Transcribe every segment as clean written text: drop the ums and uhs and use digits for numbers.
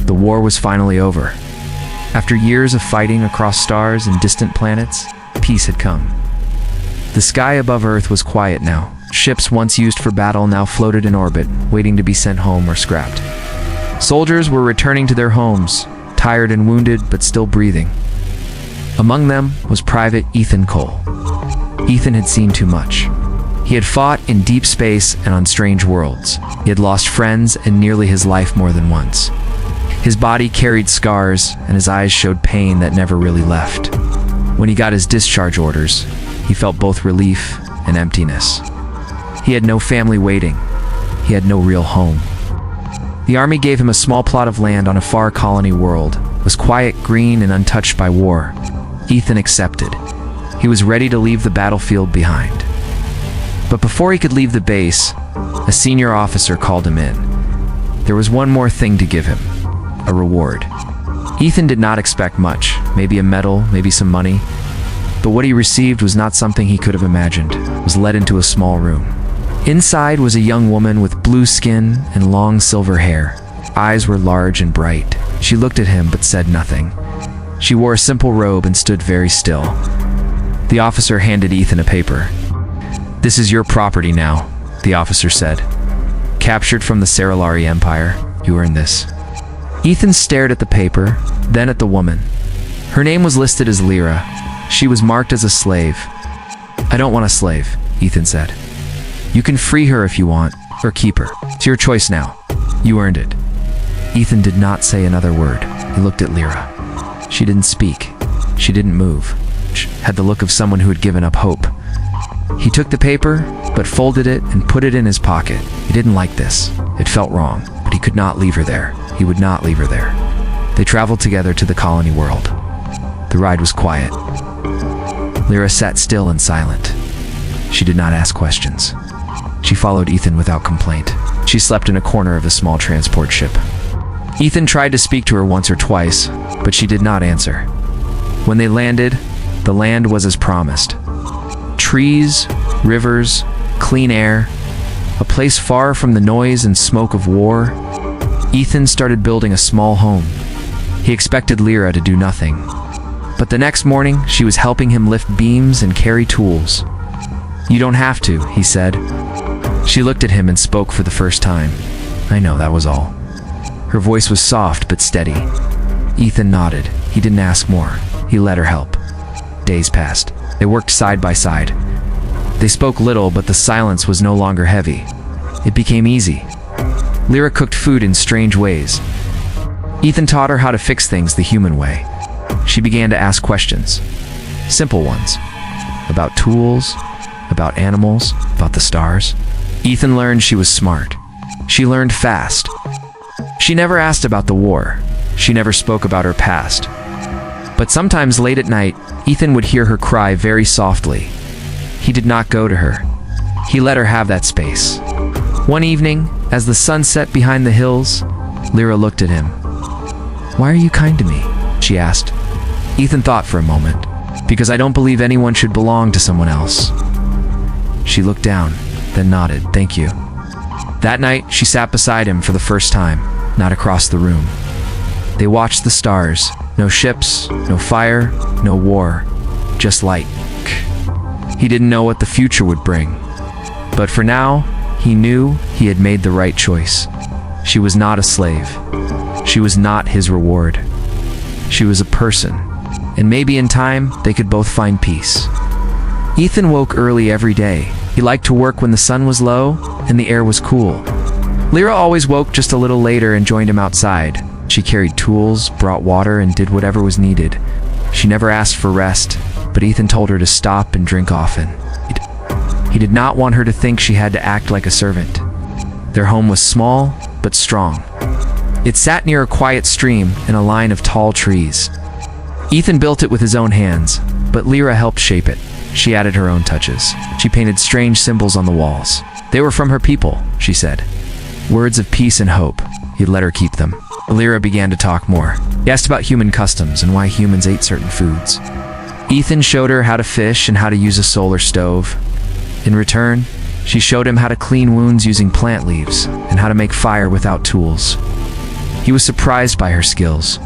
The war was finally over. After years of fighting across stars and distant planets, peace had come. The sky above Earth was quiet now. Ships once used for battle now floated in orbit, waiting to be sent home or scrapped. Soldiers were returning to their homes, tired and wounded, but still breathing. Among them was Private Ethan Cole. Ethan had seen too much. He had fought in deep space and on strange worlds. He had lost friends and nearly his life more than once. His body carried scars, and his eyes showed pain that never really left. When he got his discharge orders, he felt both relief and emptiness. He had no family waiting. He had no real home. The army gave him a small plot of land on a far colony world. It was quiet, green, and untouched by war. Ethan accepted. He was ready to leave the battlefield behind. But before he could leave the base, a senior officer called him in. There was one more thing to give him, a reward. Ethan did not expect much, maybe a medal, maybe some money. But what he received was not something he could have imagined. He was led into a small room. Inside was a young woman with blue skin and long silver hair. Eyes were large and bright. She looked at him but said nothing. She wore a simple robe and stood very still. The officer handed Ethan a paper. "This is your property now," the officer said. "Captured from the Cerulari Empire, you earned this." Ethan stared at the paper, then at the woman. Her name was listed as Lira. She was marked as a slave. "I don't want a slave," Ethan said. "You can free her if you want, or keep her. It's your choice now. You earned it." Ethan did not say another word. He looked at Lira. She didn't speak. She didn't move. She had the look of someone who had given up hope. He took the paper, but folded it and put it in his pocket. He didn't like this. It felt wrong, but he could not leave her there. He would not leave her there. They traveled together to the colony world. The ride was quiet. Lira sat still and silent. She did not ask questions. She followed Ethan without complaint. She slept in a corner of the small transport ship. Ethan tried to speak to her once or twice, but she did not answer. When they landed, the land was as promised. Trees, rivers, clean air, a place far from the noise and smoke of war. Ethan started building a small home. He expected Lira to do nothing. But the next morning, she was helping him lift beams and carry tools. "You don't have to," he said. She looked at him and spoke for the first time. "I know," that was all. Her voice was soft but steady. Ethan nodded. He didn't ask more. He let her help. Days passed. They worked side by side. They spoke little, but the silence was no longer heavy. It became easy. Lira cooked food in strange ways. Ethan taught her how to fix things the human way. She began to ask questions. Simple ones. About tools, about animals, about the stars. Ethan learned she was smart. She learned fast. She never asked about the war. She never spoke about her past. But sometimes late at night, Ethan would hear her cry very softly. He did not go to her. He let her have that space. One evening, as the sun set behind the hills, Lira looked at him. "Why are you kind to me?" she asked. Ethan thought for a moment. "Because I don't believe anyone should belong to someone else." She looked down, then nodded. "Thank you." That night, she sat beside him for the first time, not across the room. They watched the stars. No ships, no fire, no war, just light. He didn't know what the future would bring. But for now, he knew he had made the right choice. She was not a slave. She was not his reward. She was a person, and maybe in time, they could both find peace. Ethan woke early every day. He liked to work when the sun was low and the air was cool. Lira always woke just a little later and joined him outside. She carried tools, brought water, and did whatever was needed. She never asked for rest, but Ethan told her to stop and drink often. He did not want her to think she had to act like a servant. Their home was small, but strong. It sat near a quiet stream in a line of tall trees. Ethan built it with his own hands, but Lira helped shape it. She added her own touches. She painted strange symbols on the walls. They were from her people, she said. Words of peace and hope. He'd let her keep them. Lira began to talk more. He asked about human customs and why humans ate certain foods. Ethan showed her how to fish and how to use a solar stove. In return, she showed him how to clean wounds using plant leaves and how to make fire without tools. He was surprised by her skills.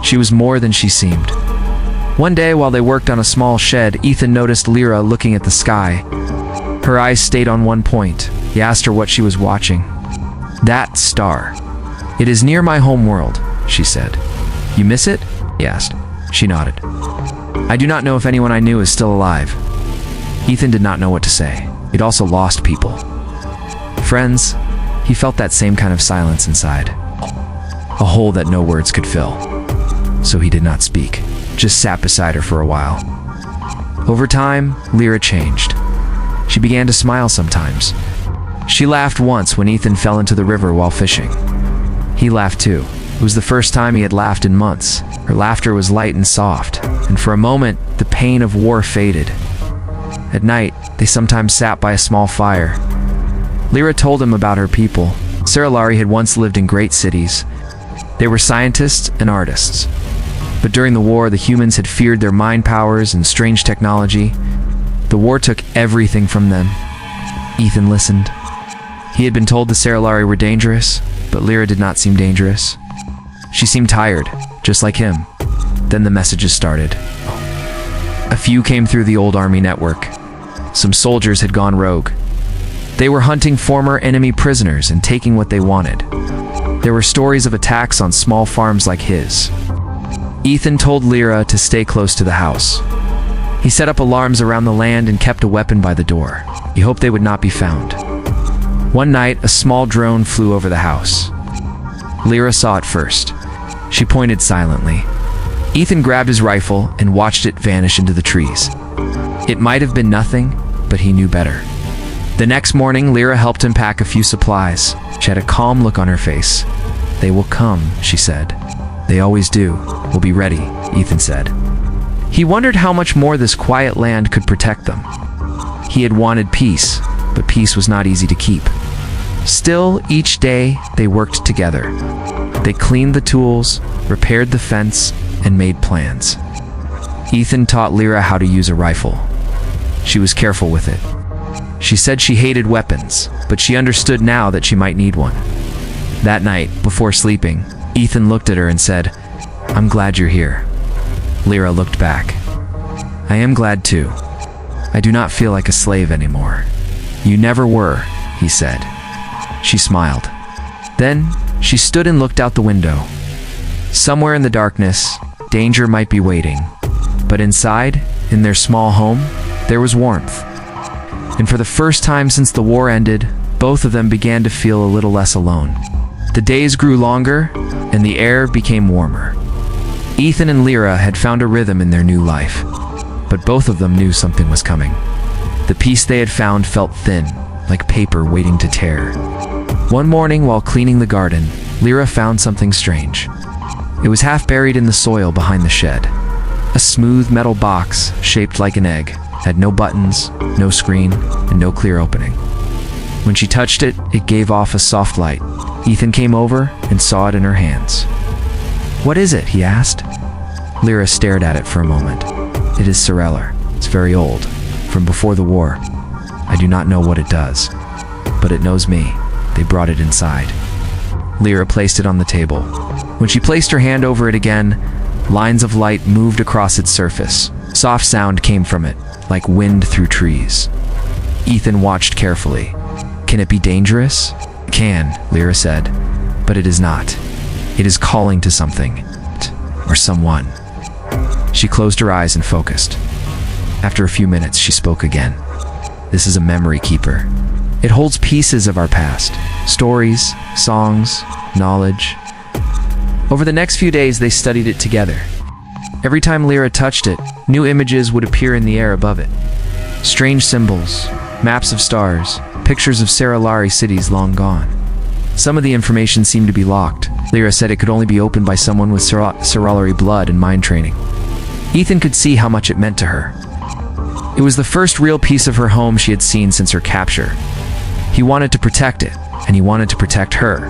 She was more than she seemed. One day, while they worked on a small shed, Ethan noticed Lira looking at the sky. Her eyes stayed on one point. He asked her what she was watching. "That star. It is near my home world," she said. "You miss it?" he asked. She nodded. "I do not know if anyone I knew is still alive." Ethan did not know what to say. He'd also lost people. Friends, he felt that same kind of silence inside. A hole that no words could fill. So he did not speak, just sat beside her for a while. Over time, Lira changed. She began to smile sometimes. She laughed once when Ethan fell into the river while fishing. He laughed too. It was the first time he had laughed in months. Her laughter was light and soft, and for a moment, the pain of war faded. At night, they sometimes sat by a small fire. Lira told him about her people. Lira had once lived in great cities. They were scientists and artists. But during the war, the humans had feared their mind powers and strange technology. The war took everything from them. Ethan listened. He had been told the Lira were dangerous, but Lira did not seem dangerous. She seemed tired, just like him. Then the messages started. A few came through the old army network. Some soldiers had gone rogue. They were hunting former enemy prisoners and taking what they wanted. There were stories of attacks on small farms like his. Ethan told Lira to stay close to the house. He set up alarms around the land and kept a weapon by the door. He hoped they would not be found. One night, a small drone flew over the house. Lira saw it first. She pointed silently. Ethan grabbed his rifle and watched it vanish into the trees. It might have been nothing, but he knew better. The next morning, Lira helped him pack a few supplies. She had a calm look on her face. "They will come," she said. "They always do. We'll be ready," Ethan said. He wondered how much more this quiet land could protect them. He had wanted peace, but peace was not easy to keep. Still, each day, they worked together. They cleaned the tools, repaired the fence, and made plans. Ethan taught Lira how to use a rifle. She was careful with it. She said she hated weapons, but she understood now that she might need one. That night, before sleeping, Ethan looked at her and said, "I'm glad you're here." Lira looked back. "I am glad too. I do not feel like a slave anymore." "You never were," he said. She smiled. Then, she stood and looked out the window. Somewhere in the darkness, danger might be waiting. But inside, in their small home, there was warmth. And for the first time since the war ended, both of them began to feel a little less alone. The days grew longer, and the air became warmer. Ethan and Lira had found a rhythm in their new life, but both of them knew something was coming. The peace they had found felt thin, like paper waiting to tear. One morning, while cleaning the garden, Lira found something strange. It was half buried in the soil behind the shed. A smooth metal box, shaped like an egg, had no buttons, no screen, and no clear opening. When she touched it, it gave off a soft light. Ethan came over and saw it in her hands. "What is it?" he asked. Lira stared at it for a moment. "It is Sci-Fi. It's very old, from before the war. I do not know what it does, but it knows me. They brought it inside." Lira placed it on the table. When she placed her hand over it again, lines of light moved across its surface. Soft sound came from it, like wind through trees. Ethan watched carefully. "Can it be dangerous?" "It can," Lira said, "but it is not. It is calling to something, or someone." She closed her eyes and focused. After a few minutes, she spoke again. "This is a memory keeper. It holds pieces of our past, stories, songs, knowledge." Over the next few days, they studied it together. Every time Lira touched it, new images would appear in the air above it. Strange symbols, maps of stars, pictures of Sci-Fi cities long gone. Some of the information seemed to be locked. Lira said it could only be opened by someone with Sci-Fi blood and mind training. Ethan could see how much it meant to her. It was the first real piece of her home she had seen since her capture. He wanted to protect it, and he wanted to protect her.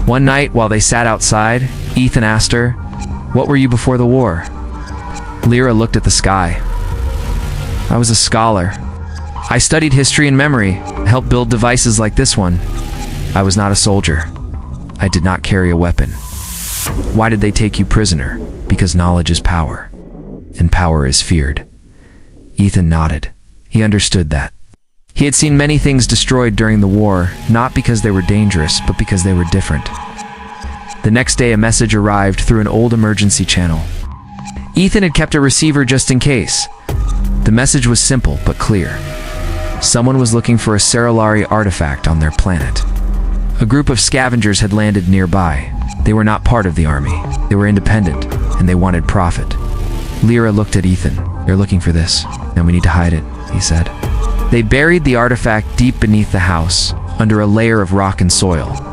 One night, while they sat outside, Ethan asked her, "What were you before the war?" Lira looked at the sky. "I was a scholar. I studied history and memory, helped build devices like this one. I was not a soldier." I did not carry a weapon. Why did they take you prisoner? Because knowledge is power, and power is feared. Ethan nodded. He understood that. He had seen many things destroyed during the war, not because they were dangerous, but because they were different. The next day, a message arrived through an old emergency channel. Ethan had kept a receiver just in case. The message was simple but clear. Someone was looking for a Cerulari artifact on their planet. A group of scavengers had landed nearby. They were not part of the army. They were independent, and they wanted profit. Lira looked at Ethan. "They're looking for this. Now we need to hide it," he said. They buried the artifact deep beneath the house, under a layer of rock and soil.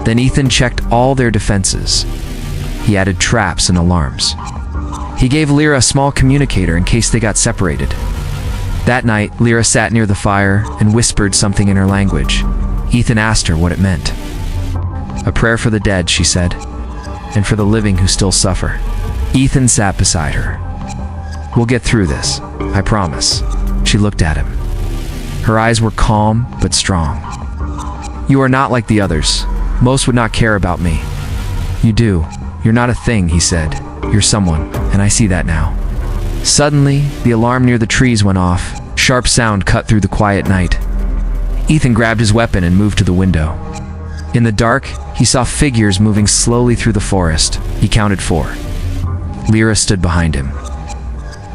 Then Ethan checked all their defenses. He added traps and alarms. He gave Lira a small communicator in case they got separated. That night, Lira sat near the fire and whispered something in her language. Ethan asked her what it meant. "A prayer for the dead," she said, "and for the living who still suffer." Ethan sat beside her. "We'll get through this, I promise." She looked at him. Her eyes were calm but strong. "You are not like the others. Most would not care about me." "You do. You're not a thing," he said. "You're someone, and I see that now." Suddenly, the alarm near the trees went off. Sharp sound cut through the quiet night. Ethan grabbed his weapon and moved to the window. In the dark, he saw figures moving slowly through the forest. He counted 4. Lira stood behind him.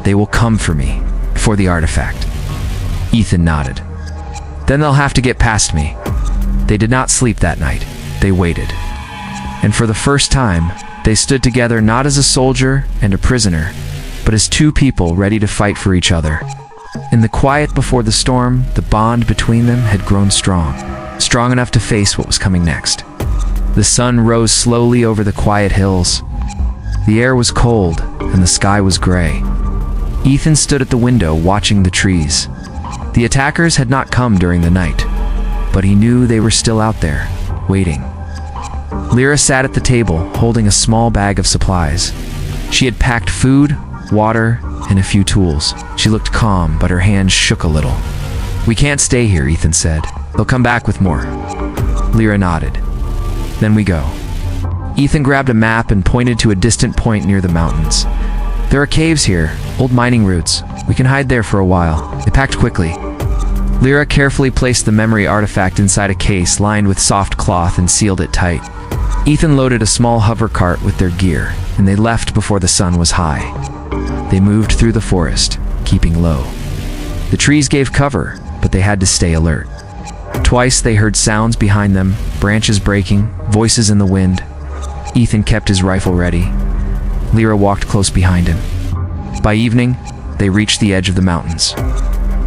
"They will come for me, for the artifact." Ethan nodded. "Then they'll have to get past me." They did not sleep that night. They waited. And for the first time, they stood together not as a soldier and a prisoner, but as two people ready to fight for each other. In the quiet before the storm, the bond between them had grown strong enough to face what was coming next. The sun rose slowly over the quiet hills. The air was cold, and the sky was gray. Ethan stood at the window watching the trees. The attackers had not come during the night, but he knew they were still out there, waiting. Lira sat at the table, holding a small bag of supplies. She had packed food, water, and a few tools. She looked calm, but her hands shook a little. "We can't stay here," Ethan said. "They'll come back with more." Lira nodded. "Then we go." Ethan grabbed a map and pointed to a distant point near the mountains. "There are caves here, old mining routes. We can hide there for a while." They packed quickly. Lira carefully placed the memory artifact inside a case lined with soft cloth and sealed it tight. Ethan loaded a small hover cart with their gear, and they left before the sun was high. They moved through the forest, keeping low. The trees gave cover, but they had to stay alert. Twice they heard sounds behind them, branches breaking, voices in the wind. Ethan kept his rifle ready. Lira walked close behind him. By evening, they reached the edge of the mountains.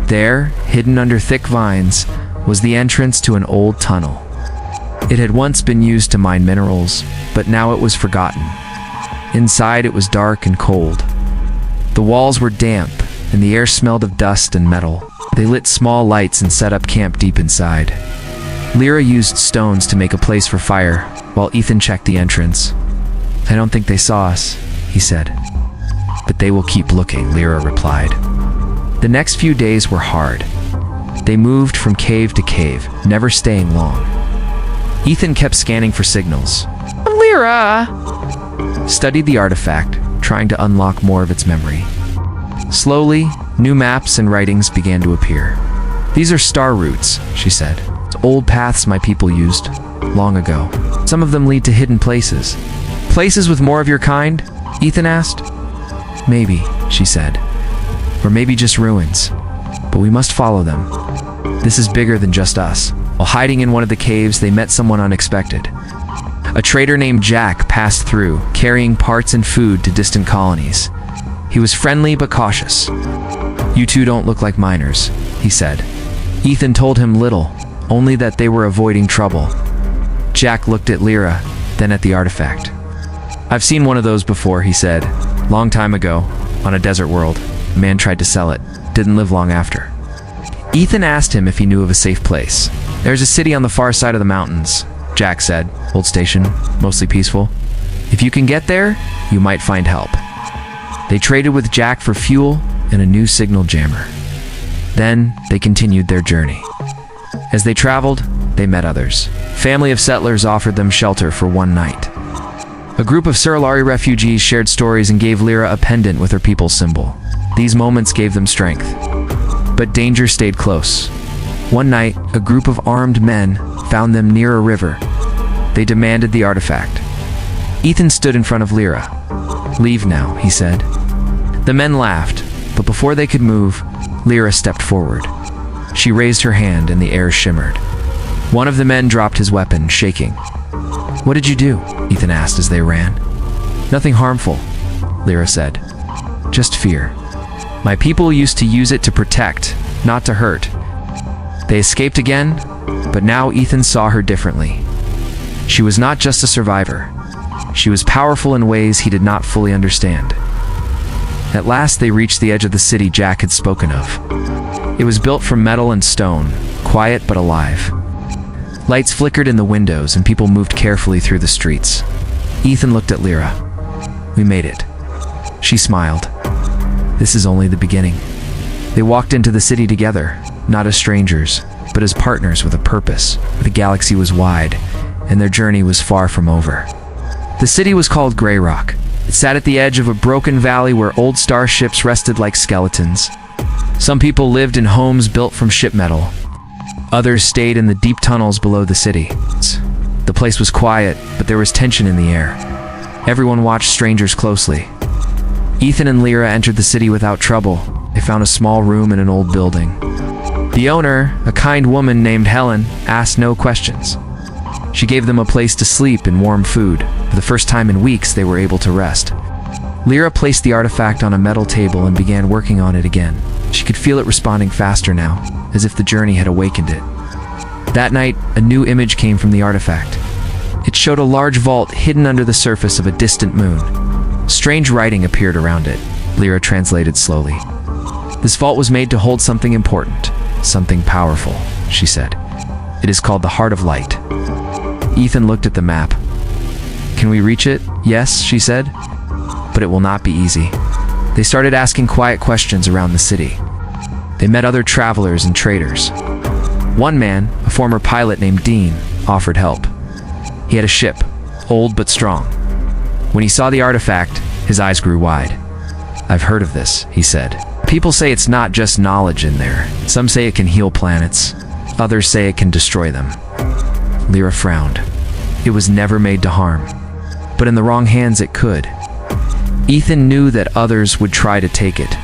There, hidden under thick vines, was the entrance to an old tunnel. It had once been used to mine minerals, but now it was forgotten. Inside, it was dark and cold. The walls were damp, and the air smelled of dust and metal. They lit small lights and set up camp deep inside. Lira used stones to make a place for fire, while Ethan checked the entrance. "I don't think they saw us," he said. "But they will keep looking," Lira replied. The next few days were hard. They moved from cave to cave, never staying long. Ethan kept scanning for signals. "Lira!" Studied the artifact, trying to unlock more of its memory. Slowly, new maps and writings began to appear. "These are star routes," she said. "It's old paths my people used, long ago. Some of them lead to hidden places." "Places with more of your kind?" Ethan asked. "Maybe," she said. "Or maybe just ruins. But we must follow them. This is bigger than just us." While hiding in one of the caves, they met someone unexpected. A trader named Jack passed through, carrying parts and food to distant colonies. He was friendly but cautious. "You two don't look like miners," he said. Ethan told him little, only that they were avoiding trouble. Jack looked at Lira, then at the artifact. "I've seen one of those before," he said. "Long time ago, on a desert world. A man tried to sell it. Didn't live long after." Ethan asked him if he knew of a safe place. "There's a city on the far side of the mountains," Jack said. "Old station, mostly peaceful. If you can get there, you might find help." They traded with Jack for fuel and a new signal jammer. Then they continued their journey. As they traveled, they met others. Family of settlers offered them shelter for one night. A group of Surulari refugees shared stories and gave Lira a pendant with her people's symbol. These moments gave them strength. But danger stayed close. One night, a group of armed men found them near a river. They demanded the artifact. Ethan stood in front of Lira. "Leave now," he said. The men laughed, but before they could move, Lira stepped forward. She raised her hand and the air shimmered. One of the men dropped his weapon, shaking. "What did you do?" Ethan asked as they ran. "Nothing harmful," Lira said. "Just fear. My people used to use it to protect, not to hurt." They escaped again, but now Ethan saw her differently. She was not just a survivor. She was powerful in ways he did not fully understand. At last they reached the edge of the city Jack had spoken of. It was built from metal and stone, quiet but alive. Lights flickered in the windows and people moved carefully through the streets. Ethan looked at Lira. "We made it." She smiled. "This is only the beginning." They walked into the city together, not as strangers, but as partners with a purpose. The galaxy was wide, and their journey was far from over. The city was called Grey Rock. It sat at the edge of a broken valley where old starships rested like skeletons. Some people lived in homes built from ship metal. Others stayed in the deep tunnels below the city. The place was quiet, but there was tension in the air. Everyone watched strangers closely. Ethan and Lira entered the city without trouble. They found a small room in an old building. The owner, a kind woman named Helen, asked no questions. She gave them a place to sleep and warm food. For the first time in weeks, they were able to rest. Lira placed the artifact on a metal table and began working on it again. She could feel it responding faster now, as if the journey had awakened it. That night, a new image came from the artifact. It showed a large vault hidden under the surface of a distant moon. Strange writing appeared around it. Lira translated slowly. "This vault was made to hold something important, something powerful," she said. "It is called the Heart of Light." Ethan looked at the map. "Can we reach it?" "Yes," she said. "But it will not be easy." They started asking quiet questions around the city. They met other travelers and traders. One man, a former pilot named Dean, offered help. He had a ship, old but strong. When he saw the artifact, his eyes grew wide. "I've heard of this," he said. "People say it's not just knowledge in there. Some say it can heal planets. Others say it can destroy them." Lira frowned. It was never made to harm. But in the wrong hands it could. Ethan knew that others would try to take it.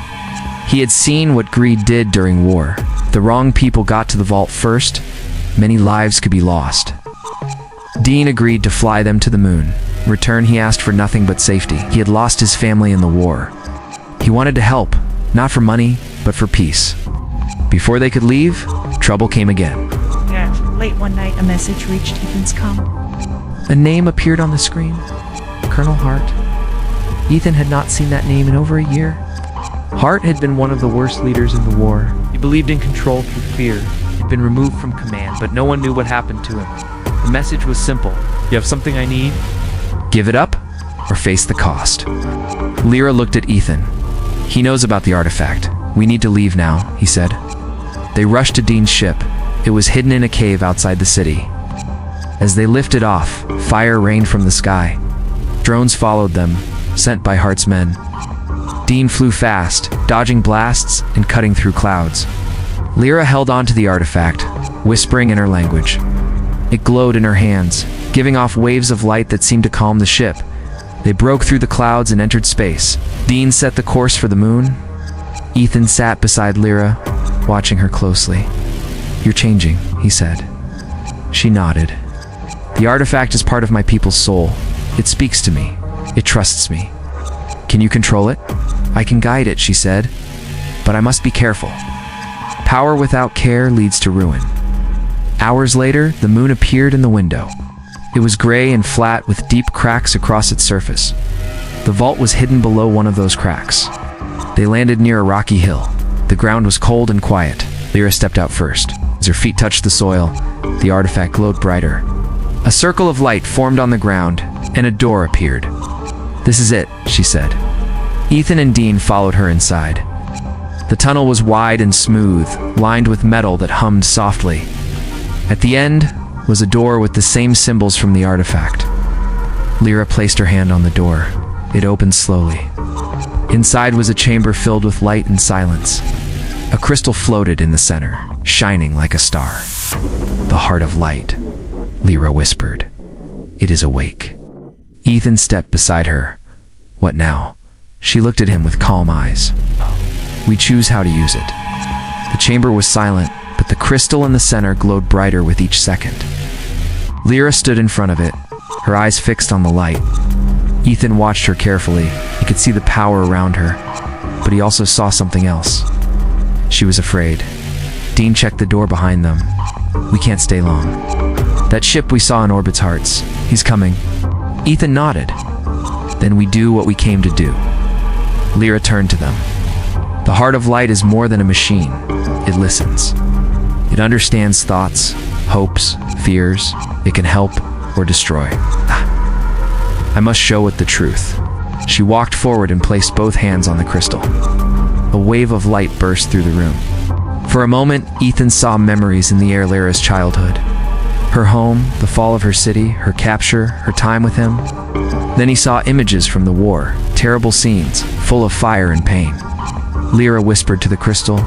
He had seen what greed did during war. If the wrong people got to the vault first, many lives could be lost. Dean agreed to fly them to the moon. In return, he asked for nothing but safety. He had lost his family in the war. He wanted to help, not for money, but for peace. Before they could leave, trouble came again. Late one night, a message reached Ethan's comm. A name appeared on the screen. Colonel Hart. Ethan had not seen that name in over a year. Hart had been one of the worst leaders in the war. He believed in control through fear. He'd been removed from command, but no one knew what happened to him. The message was simple. "You have something I need? Give it up, or face the cost." Lira looked at Ethan. "He knows about the artifact. We need to leave now," he said. They rushed to Dean's ship. It was hidden in a cave outside the city. As they lifted off, fire rained from the sky. Drones followed them, sent by Hart's men. Dean flew fast, dodging blasts and cutting through clouds. Lira held on to the artifact, whispering in her language. It glowed in her hands, giving off waves of light that seemed to calm the ship. They broke through the clouds and entered space. Dean set the course for the moon. Ethan sat beside Lira, watching her closely. "You're changing," he said. She nodded. "The artifact is part of my people's soul. It speaks to me. It trusts me." "Can you control it?" "I can guide it," she said. "But I must be careful. Power without care leads to ruin." Hours later, the moon appeared in the window. It was gray and flat with deep cracks across its surface. The vault was hidden below one of those cracks. They landed near a rocky hill. The ground was cold and quiet. Lira stepped out first. As her feet touched the soil, the artifact glowed brighter. A circle of light formed on the ground, and a door appeared. "This is it," she said. Ethan and Dean followed her inside. The tunnel was wide and smooth, lined with metal that hummed softly. At the end, was a door with the same symbols from the artifact. Lira placed her hand on the door. It opened slowly. Inside was a chamber filled with light and silence. A crystal floated in the center, shining like a star. "The heart of light," Lira whispered. "It is awake." Ethan stepped beside her. "What now?" She looked at him with calm eyes. "We choose how to use it." The chamber was silent, but the crystal in the center glowed brighter with each second. Lira stood in front of it, her eyes fixed on the light. Ethan watched her carefully. He could see the power around her, but he also saw something else. She was afraid. Dean checked the door behind them. "We can't stay long." "That ship we saw in orbit's Hart's. He's coming." Ethan nodded. "Then we do what we came to do." Lira turned to them. "The heart of light is more than a machine. It listens. It understands thoughts, hopes, fears. It can help or destroy. I must show it the truth." She walked forward and placed both hands on the crystal. A wave of light burst through the room. For a moment, Ethan saw memories in the air. Lyra's childhood. Her home, the fall of her city, her capture, her time with him. Then he saw images from the war, terrible scenes, full of fire and pain. Lira whispered to the crystal,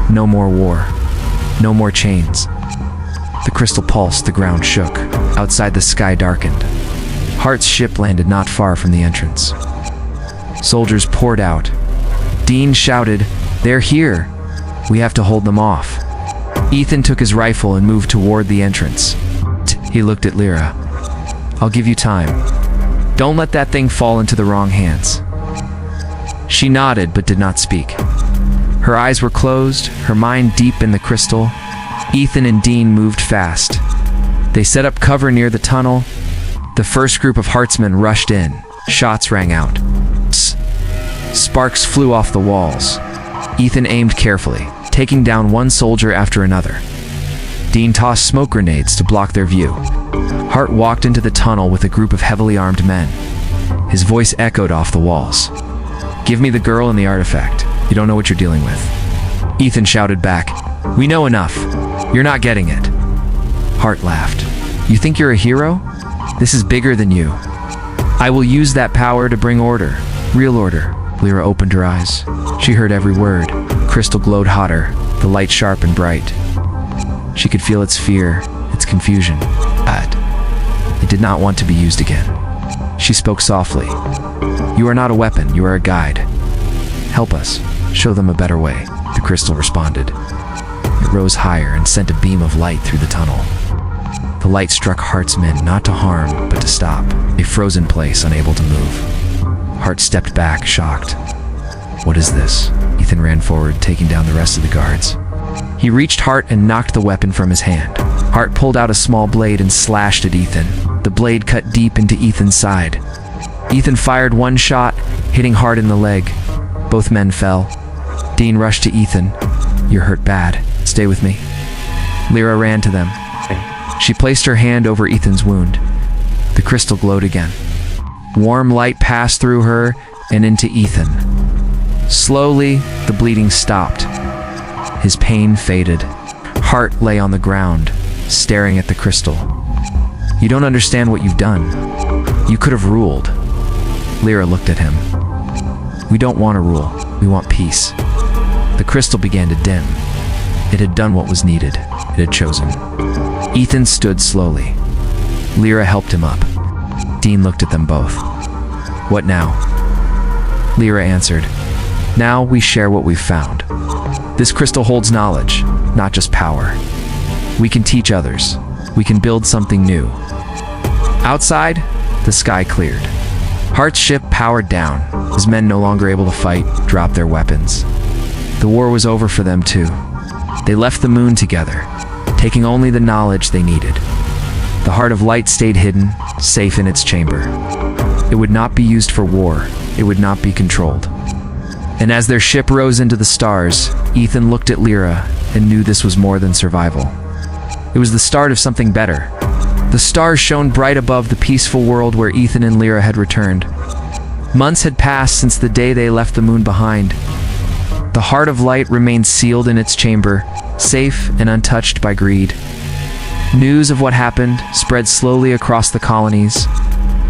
"No more war. No more chains." The crystal pulsed, the ground shook. Outside, the sky darkened. Hart's ship landed not far from the entrance. Soldiers poured out. Dean shouted, "They're here! We have to hold them off." Ethan took his rifle and moved toward the entrance. He looked at Lira. "I'll give you time. Don't let that thing fall into the wrong hands." She nodded but did not speak. Her eyes were closed, her mind deep in the crystal. Ethan and Dean moved fast. They set up cover near the tunnel. The first group of Hartsmen rushed in. Shots rang out. Sparks flew off the walls. Ethan aimed carefully, taking down one soldier after another. Dean tossed smoke grenades to block their view. Hart walked into the tunnel with a group of heavily armed men. His voice echoed off the walls. "Give me the girl and the artifact. You don't know what you're dealing with." Ethan shouted back, "We know enough. You're not getting it." Hart laughed. "You think you're a hero? This is bigger than you. I will use that power to bring order. Real order." Lira opened her eyes. She heard every word. Crystal glowed hotter, the light sharp and bright. She could feel its fear, its confusion, but it did not want to be used again. She spoke softly. "You are not a weapon, you are a guide. Help us, show them a better way," the crystal responded. It rose higher and sent a beam of light through the tunnel. The light struck Hart's men, not to harm, but to stop. They froze in place, unable to move. Hart stepped back, shocked. "What is this?" Ethan ran forward, taking down the rest of the guards. He reached Hart and knocked the weapon from his hand. Hart pulled out a small blade and slashed at Ethan. The blade cut deep into Ethan's side. Ethan fired one shot, hitting Hart in the leg. Both men fell. Dean rushed to Ethan. "You're hurt bad. Stay with me." Lira ran to them. She placed her hand over Ethan's wound. The crystal glowed again. Warm light passed through her and into Ethan. Slowly, the bleeding stopped. His pain faded. Hart lay on the ground, staring at the crystal. "You don't understand what you've done. You could have ruled." Lira looked at him. "We don't want to rule. We want peace." The crystal began to dim. It had done what was needed. It had chosen. Ethan stood slowly. Lira helped him up. Dean looked at them both. "What now?" Lira answered, "Now we share what we've found. This crystal holds knowledge, not just power. We can teach others. We can build something new." Outside, the sky cleared. Hart's ship powered down. His men, no longer able to fight, dropped their weapons. The war was over for them too. They left the moon together, taking only the knowledge they needed. The heart of light stayed hidden, safe in its chamber. It would not be used for war. It would not be controlled. And as their ship rose into the stars, Ethan looked at Lira and knew this was more than survival. It was the start of something better. The stars shone bright above the peaceful world where Ethan and Lira had returned. Months had passed since the day they left the moon behind. The heart of light remained sealed in its chamber, safe and untouched by greed. News of what happened spread slowly across the colonies.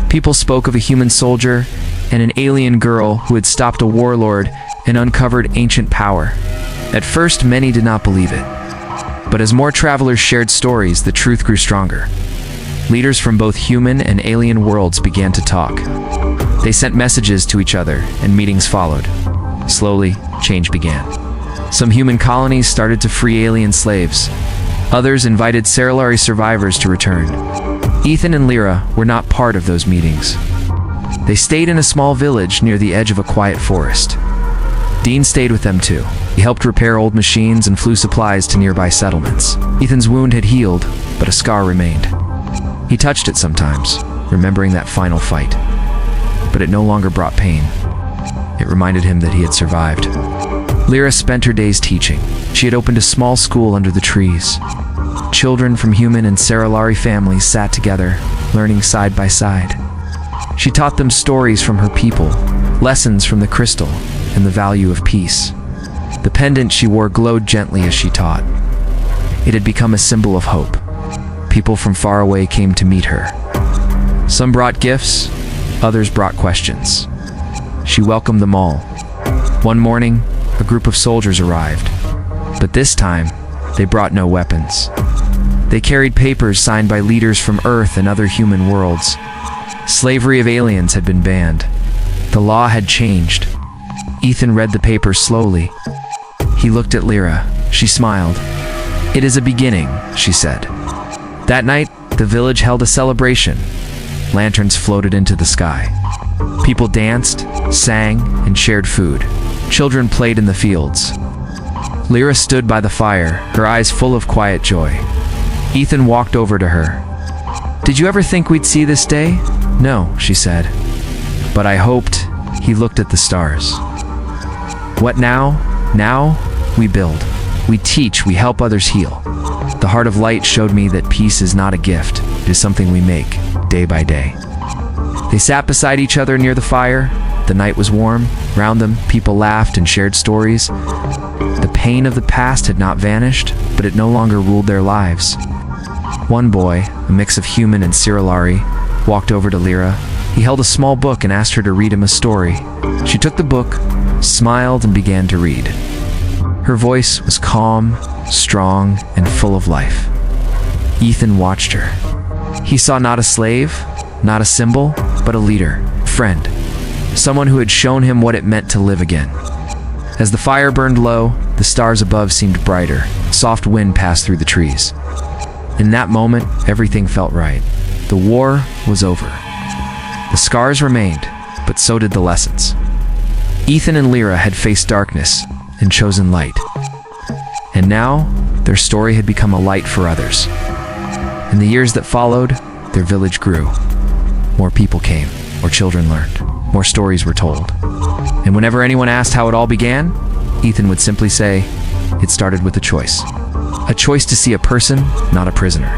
People spoke of a human soldier and an alien girl who had stopped a warlord and uncovered ancient power. At first, many did not believe it. But as more travelers shared stories, the truth grew stronger. Leaders from both human and alien worlds began to talk. They sent messages to each other, and meetings followed. Slowly, change began. Some human colonies started to free alien slaves. Others invited Seralari survivors to return. Ethan and Lira were not part of those meetings. They stayed in a small village near the edge of a quiet forest. Dean stayed with them too. He helped repair old machines and flew supplies to nearby settlements. Ethan's wound had healed, but a scar remained. He touched it sometimes, remembering that final fight. But it no longer brought pain. It reminded him that he had survived. Lira spent her days teaching. She had opened a small school under the trees. Children from human and Seralari families sat together, learning side by side. She taught them stories from her people, lessons from the crystal, and the value of peace. The pendant she wore glowed gently as she taught. It had become a symbol of hope. People from far away came to meet her. Some brought gifts, others brought questions. She welcomed them all. One morning, a group of soldiers arrived. But this time, they brought no weapons. They carried papers signed by leaders from Earth and other human worlds. Slavery of aliens had been banned. The law had changed. Ethan read the papers slowly. He looked at Lira. She smiled. "It is a beginning," she said. That night, the village held a celebration. Lanterns floated into the sky. People danced, sang, and shared food. Children played in the fields. Lira stood by the fire, her eyes full of quiet joy. Ethan walked over to her. "Did you ever think we'd see this day?" "No," she said. "But I hoped." He looked at the stars. "What now? Now, we build. We teach, we help others heal. The heart of light showed me that peace is not a gift, it is something we make, day by day." They sat beside each other near the fire. The night was warm. Around them, people laughed and shared stories. The pain of the past had not vanished, but it no longer ruled their lives. One boy, a mix of human and Seralari, walked over to Lira. He held a small book and asked her to read him a story. She took the book, smiled, and began to read. Her voice was calm, strong, and full of life. Ethan watched her. He saw not a slave, not a symbol, but a leader, friend, someone who had shown him what it meant to live again. As the fire burned low, the stars above seemed brighter. Soft wind passed through the trees. In that moment, everything felt right. The war was over. The scars remained, but so did the lessons. Ethan and Lira had faced darkness and chosen light. And now, their story had become a light for others. In the years that followed, their village grew. More people came, more children learned, more stories were told. And whenever anyone asked how it all began, Ethan would simply say, "It started with a choice. A choice to see a person, not a prisoner.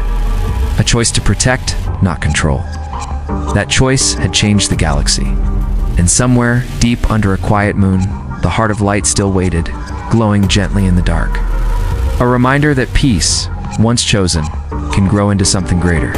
A choice to protect, not control." That choice had changed the galaxy. And somewhere, deep under a quiet moon, the heart of light still waited, glowing gently in the dark. A reminder that peace, once chosen, can grow into something greater.